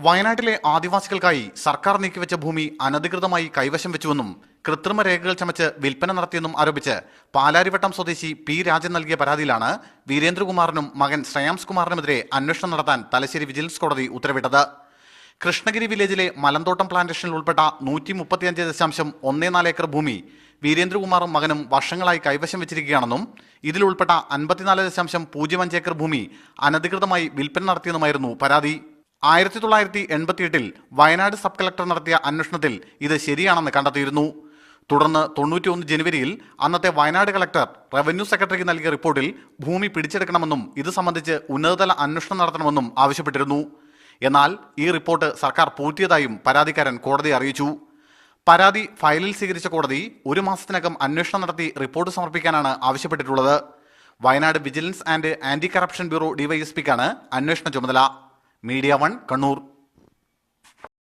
വയനാട്ടിലെ ആദിവാസികൾക്കായി സർക്കാർ നീക്കിവെച്ച ഭൂമി അനധികൃതമായി കൈവശം വെച്ചുവെന്നും കൃത്രിമ രേഖകൾ ചമച്ച് വിൽപ്പന നടത്തിയെന്നും ആരോപിച്ച് പാലാരിവട്ടം സ്വദേശി പി രാജൻ നൽകിയ പരാതിയിലാണ് വീരേന്ദ്രകുമാറിനും മകൻ ശ്രേയാംസ് കുമാറിനുമെതിരെ അന്വേഷണം നടത്താൻ തലശ്ശേരി വിജിലൻസ് കോടതി ഉത്തരവിട്ടത്. കൃഷ്ണഗിരി വില്ലേജിലെ മലന്തോട്ടം പ്ലാന്റേഷനിൽ ഉൾപ്പെട്ട 135.14 ഏക്കർ ഭൂമി വീരേന്ദ്രകുമാറും മകനും വർഷങ്ങളായി കൈവശം വെച്ചിരിക്കുകയാണെന്നും ഇതിലുൾപ്പെട്ട 54.05 ഏക്കർ ഭൂമി അനധികൃതമായി വിൽപ്പന നടത്തിയെന്നുമായിരുന്നു പരാതി. 1988 വയനാട് സബ് കളക്ടർ നടത്തിയ അന്വേഷണത്തിൽ ഇത് ശരിയാണെന്ന് കണ്ടെത്തിയിരുന്നു. തുടർന്ന് 91 ജനുവരിയിൽ അന്നത്തെ വയനാട് കളക്ടർ റവന്യൂ സെക്രട്ടറിക്ക് നൽകിയ റിപ്പോർട്ടിൽ ഭൂമി പിടിച്ചെടുക്കണമെന്നും ഇത് സംബന്ധിച്ച് ഉന്നതതല അന്വേഷണം നടത്തണമെന്നും ആവശ്യപ്പെട്ടിരുന്നു. എന്നാൽ ഈ റിപ്പോർട്ട് സർക്കാർ പൂഴ്ത്തിയതായും പരാതിക്കാരൻ കോടതിയെ അറിയിച്ചു. പരാതി ഫയലിൽ സ്വീകരിച്ച കോടതി 1 മാസത്തിനകം അന്വേഷണം നടത്തി റിപ്പോർട്ട് സമർപ്പിക്കാനാണ് ആവശ്യപ്പെട്ടിട്ടുള്ളത്. Wayanad vigilance and anti corruption bureau ഡിവൈഎസ്പിക്കാണ് അന്വേഷണ ചുമതല. മീഡിയ 1 കണ്ണൂർ.